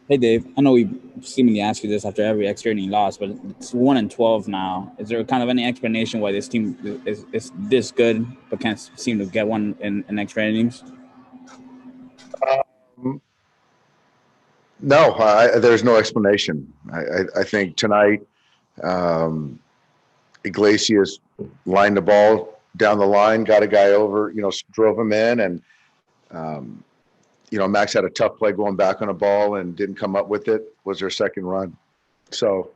Hey Dave, I know we seemingly ask you this after every extra inning loss, but it's 1-12 now. Is there kind of any explanation why this team is this good but can't seem to get one in extra innings? Um, no, there's no explanation. I think tonight um, Iglesias lined the ball down the line, got a guy over, drove him in, and um, Max had a tough play going back on a ball and didn't come up with it. Was their second run, so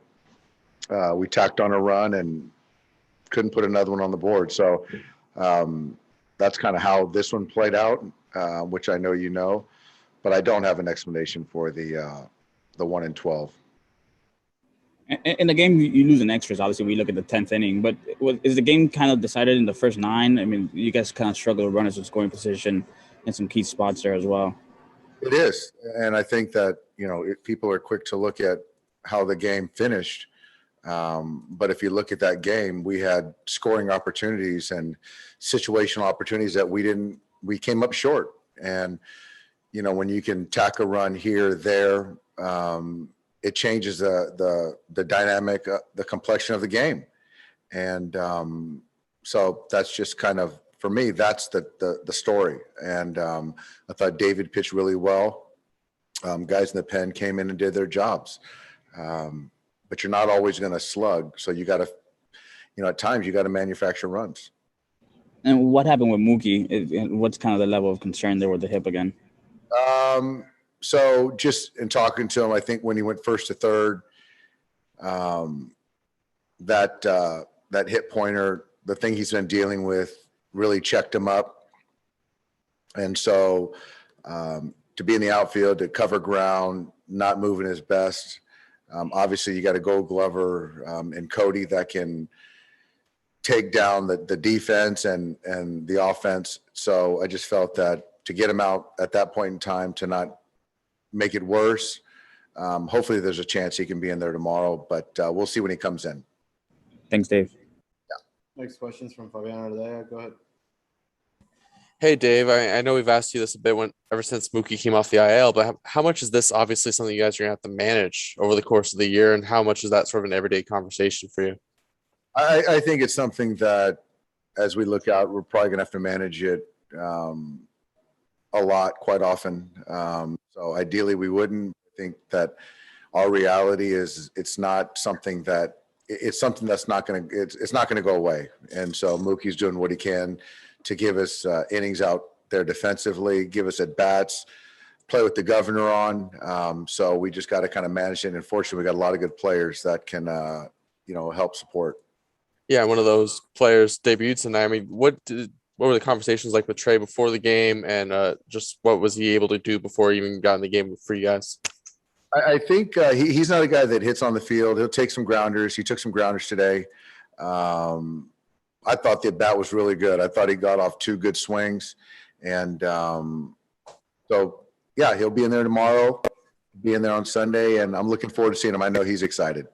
we tacked on a run and couldn't put another one on the board. So um, that's kind of how this one played out, which I know you know, but I don't have an explanation for the 1-12. In the game, you lose in extras. Obviously, we look at the 10th inning, but is the game kind of decided in the first nine? I mean, you guys kind of struggle to run as a scoring position in some key spots there as well. It is, and I think that people are quick to look at how the game finished. But if you look at that game, we had scoring opportunities and situational opportunities that we came up short. And when you can tack a run here, there, it changes the dynamic, the complexion of the game. And so that's just kind of, for me, that's the story. And I thought David pitched really well. Guys in the pen came in and did their jobs. But you're not always going to slug. So you got to, at times you got to manufacture runs. And what happened with Mookie? What's kind of the level of concern there with the hip again? So just in talking to him, I think when he went first to third, that hit pointer, the thing he's been dealing with, really checked him up. And so to be in the outfield, to cover ground, not moving his best. Obviously, you got a Gold Glover and Cody that can take down the defense and the offense. So I just felt that to get him out at that point in time, to not make it worse. Hopefully, there's a chance he can be in there tomorrow, but we'll see when he comes in. Thanks, Dave. Next question's from Fabiano Ardea. Go ahead. Hey, Dave, I know we've asked you this a bit ever since Mookie came off the IL, but how much is this obviously something you guys are going to have to manage over the course of the year, and how much is that sort of an everyday conversation for you? I think it's something that, as we look out, we're probably going to have to manage it a lot, quite often. So ideally, we wouldn't. I think that our reality is it's not something that it's something that's not going to it's not going to go away. And so Mookie's doing what he can to give us innings out there defensively, give us at bats, play with the governor on. So we just got to kind of manage it. And fortunately, we got a lot of good players that can, help support. Yeah, one of those players debuted tonight. I mean, what were the conversations like with Trea before the game, and just what was he able to do before he even got in the game for you guys? I think he's not a guy that hits on the field. He'll take some grounders. He took some grounders today. I thought the bat was really good. I thought he got off two good swings. And so, yeah, he'll be in there tomorrow, be in there on Sunday, and I'm looking forward to seeing him. I know he's excited.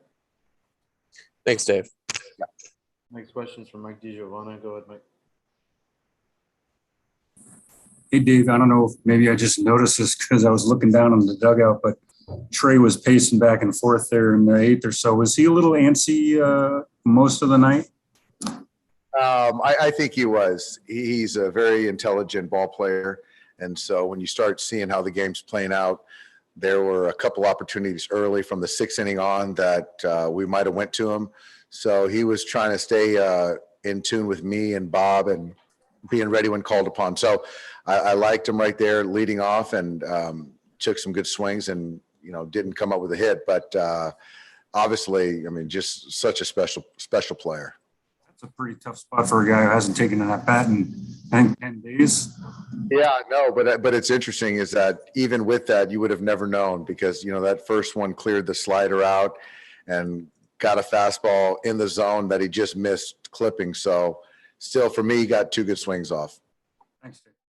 Thanks, Dave. Yeah. Next question is from Mike DiGiovanna. Go ahead, Mike. Hey, Dave, I don't know if maybe I just noticed this because I was looking down on the dugout, but Trea was pacing back and forth there in the eighth or so. Was he a little antsy most of the night? I think he was. He's a very intelligent ball player. And so when you start seeing how the game's playing out, there were a couple opportunities early from the sixth inning on that we might have went to him. So he was trying to stay in tune with me and Bob and being ready when called upon. So I liked him right there leading off, and took some good swings and, didn't come up with a hit. But obviously, I mean, just such a special player. That's a pretty tough spot for a guy who hasn't taken an at-bat in 10 days. Yeah, no, but it's interesting is that even with that, you would have never known because, that first one cleared the slider out and got a fastball in the zone that he just missed clipping. So still, for me, he got two good swings off. Thanks, Dave.